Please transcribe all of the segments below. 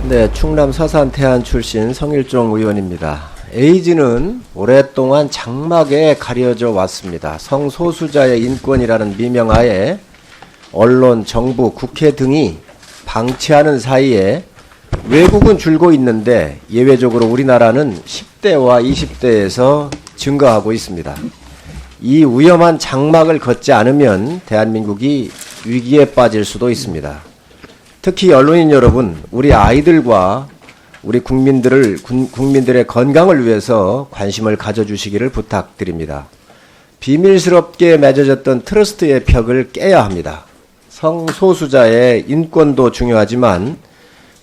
네, 충남 서산 태안 출신 성일종 의원입니다. 에이즈는 오랫동안 장막에 가려져 왔습니다. 성소수자의 인권이라는 미명하에 언론, 정부, 국회 등이 방치하는 사이에 외국은 줄고 있는데 예외적으로 우리나라는 10대와 20대에서 증가하고 있습니다. 이 위험한 장막을 걷지 않으면 대한민국이 위기에 빠질 수도 있습니다. 특히 언론인 여러분, 우리 아이들과 우리 국민들의 건강을 위해서 관심을 가져주시기를 부탁드립니다. 비밀스럽게 맺어졌던 트러스트의 벽을 깨야 합니다. 성소수자의 인권도 중요하지만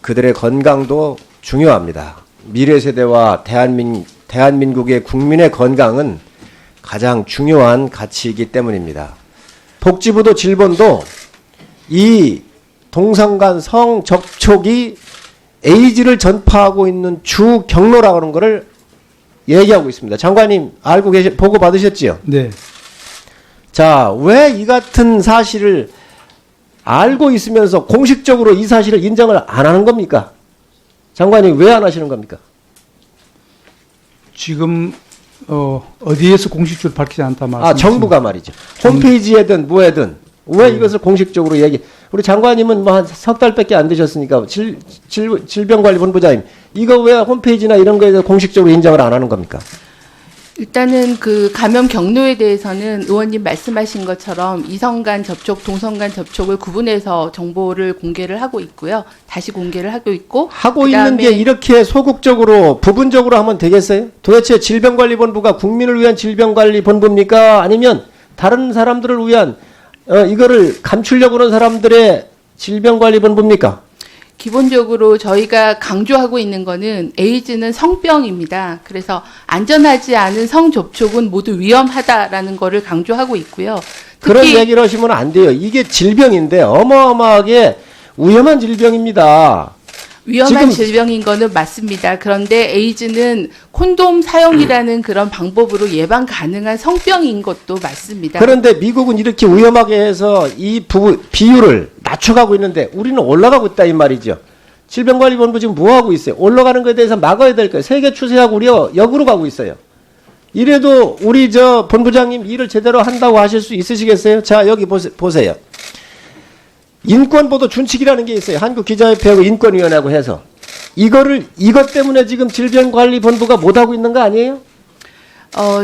그들의 건강도 중요합니다. 미래 세대와 대한민국의 국민의 건강은 가장 중요한 가치이기 때문입니다. 복지부도 질본도 이 동성간 성접촉이 에이즈를 전파하고 있는 주 경로라고 하는 것을 얘기하고 있습니다. 장관님 보고 받으셨지요? 네. 자, 왜 이 같은 사실을 알고 있으면서 공식적으로 이 사실을 인정을 안 하는 겁니까? 장관님 왜 안 하시는 겁니까? 지금 어디에서 공식적으로 밝히지 않다 말씀. 정부가 말이죠. 홈페이지에든 뭐에든 왜 이것을 공식적으로 우리 장관님은 뭐 한 석 달밖에 안 되셨으니까 질병관리본부장님 이거 왜 홈페이지나 이런 거에 대해서 공식적으로 인정을 안 하는 겁니까? 일단은 그 감염 경로에 대해서는 의원님 말씀하신 것처럼 이성 간 접촉, 동성 간 접촉을 구분해서 정보를 공개를 하고 있고요. 다시 공개를 하고 있고 하고 있는 게 이렇게 소극적으로 부분적으로 하면 되겠어요? 도대체 질병관리본부가 국민을 위한 질병관리본부입니까? 아니면 다른 사람들을 위한 이거를 감추려고 하는 사람들의 질병관리본부입니까? 기본적으로 저희가 강조하고 있는 거는 에이즈는 성병입니다. 그래서 안전하지 않은 성접촉은 모두 위험하다라는 거를 강조하고 있고요. 그런 얘기를 하시면 안 돼요. 이게 질병인데 어마어마하게 위험한 질병입니다. 위험한 질병인 거는 맞습니다. 그런데 에이즈는 콘돔 사용이라는 그런 방법으로 예방 가능한 성병인 것도 맞습니다. 그런데 미국은 이렇게 위험하게 해서 이 비율을 낮춰가고 있는데 우리는 올라가고 있다 이 말이죠. 질병관리본부 지금 뭐하고 있어요? 올라가는 것에 대해서 막아야 될 거예요. 세계 추세하고 우리가 역으로 가고 있어요. 이래도 우리 본부장님 일을 제대로 한다고 하실 수 있으시겠어요? 자, 여기 보세요. 인권보도 준칙이라는 게 있어요. 한국기자협회하고 인권위원회하고 해서. 이것 때문에 지금 질병관리본부가 못하고 있는 거 아니에요?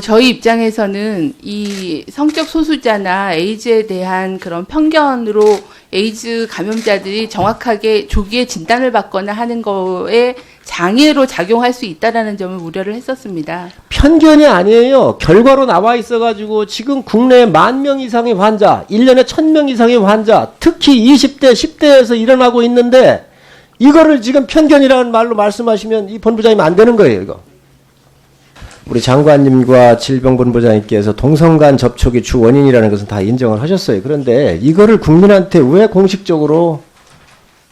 저희 입장에서는 이 성적 소수자나 에이즈에 대한 그런 편견으로 에이즈 감염자들이 정확하게 조기에 진단을 받거나 하는 거에 장애로 작용할 수 있다라는 점을 우려를 했었습니다. 편견이 아니에요. 결과로 나와 있어가지고 지금 국내에 10,000명 이상의 환자, 1년에 1,000명 이상의 환자, 특히 20대, 10대에서 일어나고 있는데 이거를 지금 편견이라는 말로 말씀하시면 이 본부장님 안 되는 거예요, 이거. 우리 장관님과 질병본부장님께서 동성간 접촉이 주 원인이라는 것은 다 인정을 하셨어요. 그런데 이거를 국민한테 왜 공식적으로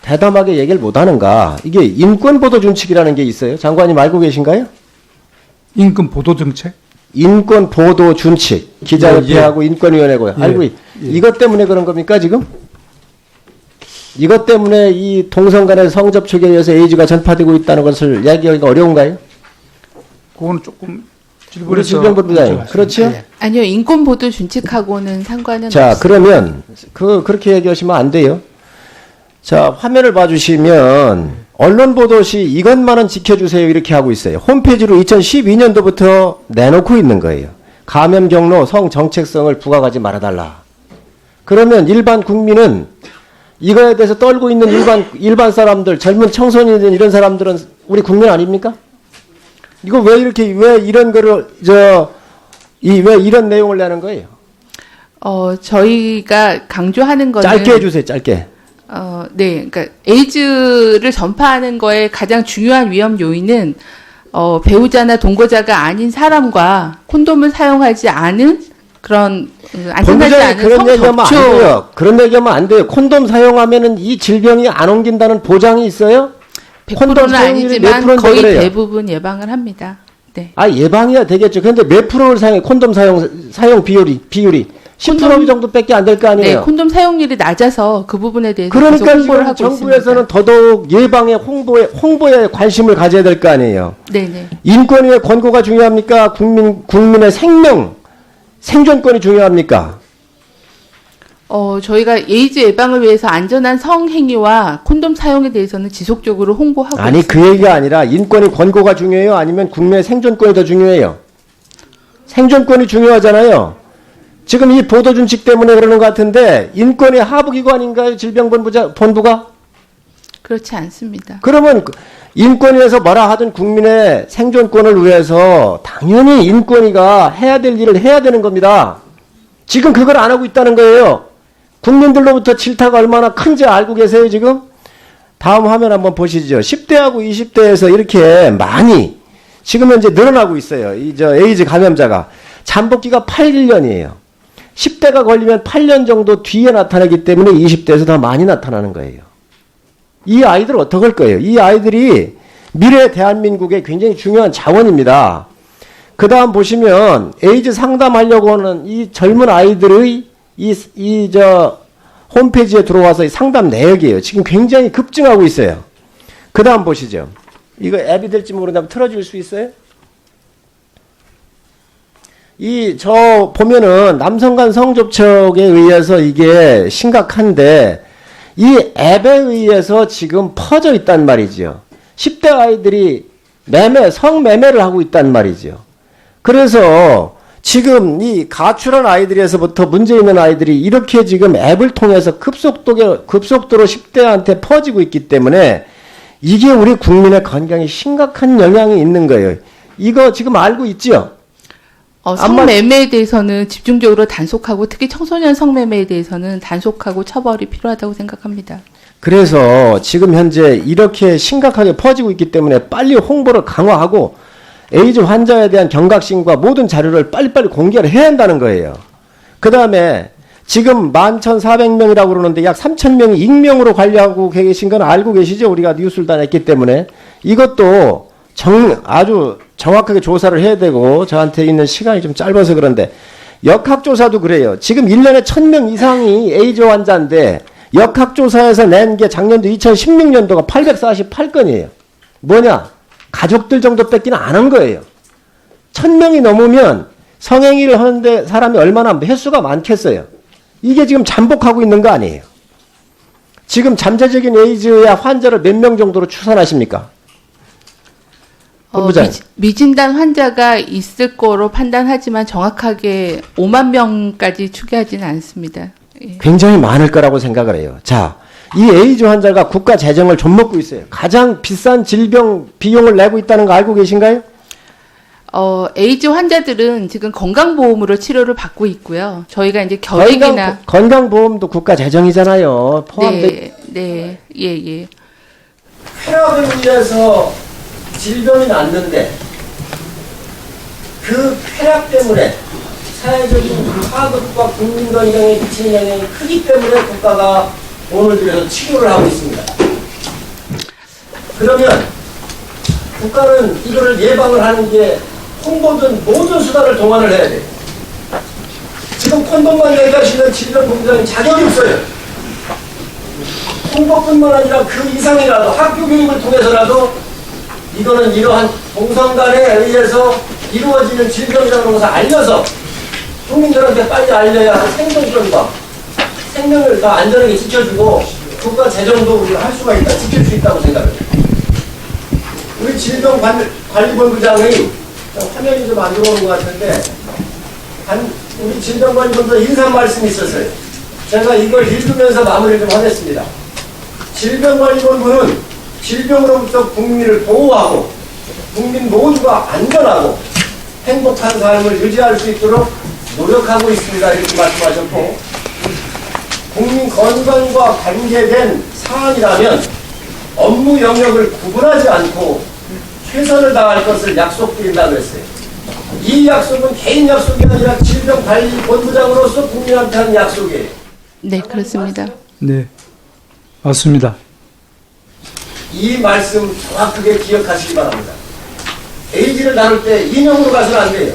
대담하게 얘기를 못하는가? 이게 인권보도 준칙이라는 게 있어요. 장관님 알고 계신가요? 인권보도정책? 인권보도 준칙. 기자협회하고 인권위원회고요. 알고 이것 때문에 그런 겁니까 지금? 이것 때문에 이 동성 간의 성접촉에 의해서 에이즈가 전파되고 있다는 것을 이야기하기가 어려운가요? 그거는 조금 우리 질병본부장님. 그렇죠? 아니요. 인권보도 준칙하고는 상관은 자, 없습니다. 그러면 그렇게 얘기하시면 안 돼요. 자, 화면을 봐주시면 언론 보도 시 이것만은 지켜주세요 이렇게 하고 있어요. 홈페이지로 2012년도부터 내놓고 있는 거예요. 감염 경로, 성 정책성을 부각하지 말아달라. 그러면 일반 국민은 이거에 대해서 떨고 있는 일반 사람들, 젊은 청소년들 이런 사람들은 우리 국민 아닙니까? 이거 왜 이런 거를 왜 이런 내용을 내는 거예요? 저희가 강조하는 거는 짧게 해주세요. 짧게. 네, 그러니까 에이즈를 전파하는 거에 가장 중요한 위험 요인은 배우자나 동거자가 아닌 사람과 콘돔을 사용하지 않은 그런 안전하지 않은 성접촉. 그런 얘기하면 안 돼요. 콘돔 사용하면은 이 질병이 안 옮긴다는 보장이 있어요? 100%는 아니지만 거의 대부분 예방을 합니다. 네. 예방이야 되겠죠. 그런데 몇 프로를 사용해? 콘돔 사용 비율이 10% 정도밖에 안 될 거 네, 아니에요. 콘돔 사용률이 낮아서 그 부분에 대해서 그러니까 계속 홍보를 지금 하고 정부에서는 있습니다. 더더욱 예방에 홍보에 관심을 가져야 될 거 아니에요. 네네. 인권위의 권고가 중요합니까? 국민의 생존권이 중요합니까? 저희가 에이즈 예방을 위해서 안전한 성행위와 콘돔 사용에 대해서는 지속적으로 홍보하고 아니 있습니다. 그 얘기가 아니라 인권위 권고가 중요해요? 아니면 국민의 생존권이 더 중요해요? 생존권이 중요하잖아요. 지금 이 보도준칙 때문에 그러는 것 같은데 인권위 하부기관인가요? 질병본부가? 그렇지 않습니다. 그러면 인권위에서 뭐라 하든 국민의 생존권을 위해서 당연히 인권위가 해야 될 일을 해야 되는 겁니다. 지금 그걸 안 하고 있다는 거예요. 국민들로부터 질타가 얼마나 큰지 알고 계세요, 지금? 다음 화면 한번 보시죠. 10대하고 20대에서 이렇게 많이 지금 현재 늘어나고 있어요. 에이즈 감염자가. 잠복기가 8년이에요. 10대가 걸리면 8년 정도 뒤에 나타나기 때문에 20대에서 더 많이 나타나는 거예요. 이 아이들 어떻게 할 거예요? 이 아이들이 미래 대한민국의 굉장히 중요한 자원입니다. 그 다음 보시면 에이즈 상담하려고 하는 이 젊은 아이들의 홈페이지에 들어와서 이 상담 내역이에요. 지금 굉장히 급증하고 있어요. 그 다음 보시죠. 이거 앱이 될지 모르는데 한번 틀어줄 수 있어요? 보면은 남성 간 성접촉에 의해서 이게 심각한데 이 앱에 의해서 지금 퍼져 있단 말이죠. 10대 아이들이 성매매를 하고 있단 말이죠. 그래서 지금 이 가출한 아이들에서부터 문제 있는 아이들이 이렇게 지금 앱을 통해서 급속도로 10대한테 퍼지고 있기 때문에 이게 우리 국민의 건강에 심각한 영향이 있는 거예요. 이거 지금 알고 있죠? 성매매에 대해서는 집중적으로 단속하고 특히 청소년 성매매에 대해서는 단속하고 처벌이 필요하다고 생각합니다. 그래서 지금 현재 이렇게 심각하게 퍼지고 있기 때문에 빨리 홍보를 강화하고 에이즈 환자에 대한 경각심과 모든 자료를 빨리빨리 공개를 해야 한다는 거예요. 그 다음에 지금 11,400명이라고 그러는데 약 3,000명이 익명으로 관리하고 계신 건 알고 계시죠? 우리가 뉴스를 다 냈기 때문에. 이것도 아주 정확하게 조사를 해야 되고 저한테 있는 시간이 좀 짧아서 그런데 역학조사도 그래요. 지금 1년에 1,000명 이상이 에이즈 환자인데 역학조사에서 낸 게 작년도 2016년도가 848건이에요. 뭐냐? 가족들 정도 뺏기는 안 한 거예요. 1,000명이 넘으면 성행위를 하는데 사람이 얼마나 횟수가 많겠어요. 이게 지금 잠복하고 있는 거 아니에요. 지금 잠재적인 에이즈의 환자를 몇 명 정도로 추산하십니까? 미진단 환자가 있을 거로 판단하지만 정확하게 5만 명까지 추계하지는 않습니다. 예. 굉장히 많을 거라고 생각을 해요. 자, 이 에이즈 환자가 국가 재정을 좀 먹고 있어요. 가장 비싼 질병 비용을 내고 있다는 거 알고 계신가요? 에이즈 환자들은 지금 건강보험으로 치료를 받고 있고요. 저희가 이제 결핵이나 건강보험도 국가 재정이잖아요. 포함돼. 네, 예. 폐렴에 의해서 질병이 났는데 그 폐락 때문에 사회적인 파급과 국민 건강에 미치는 영향이 크기 때문에 국가가 돈을 들여서 치료를 하고 있습니다. 그러면 국가는 이거를 예방을 하는 게 홍보든 모든 수단을 동원을 해야 돼요. 지금 콘돔만 얘기하시는 질병본부장님 자격이 없어요. 홍보뿐만 아니라 그 이상이라도 학교 교육을 통해서라도 이거는 이러한 동성간에 의해서 이루어지는 질병이라는 것을 알려서 국민들한테 빨리 알려야 생존권과 생명을 다 안전하게 지켜주고 국가 재정도 우리가 할 수가 있다, 지킬 수 있다고 생각해요. 우리 질병관리본부장의 화면이 좀 안 들어오는 것 같은데 우리 질병관리본부장 인사 말씀이 있었어요. 제가 이걸 읽으면서 마무리를 좀 하겠습니다. 질병관리본부는 질병으로부터 국민을 보호하고 국민 모두가 안전하고 행복한 삶을 유지할 수 있도록 노력하고 있습니다. 이렇게 말씀하셨고, 국민 건강과 관계된 사안이라면 업무 영역을 구분하지 않고 최선을 다할 것을 약속드린다고 했어요. 이 약속은 개인 약속이 아니라 질병관리본부장으로서 국민한테 하는 약속이에요. 네, 그렇습니다. 네, 맞습니다. 이 말씀 정확하게 기억하시기 바랍니다. 에이즈를 다룰 때 인용으로 가서는 안 돼요.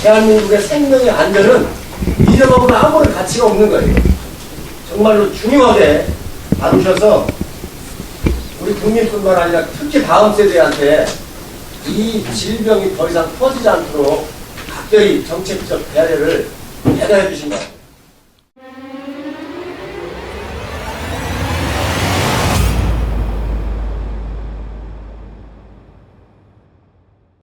대한민국의 생명의 안전은 잃어먹으면 아무런 가치가 없는 거예요. 정말로 중요하게 다루셔서 우리 국민뿐만 아니라 특히 다음 세대한테 이 질병이 더 이상 퍼지지 않도록 각별히 정책적 배려를 해가해 주신 것 같아요.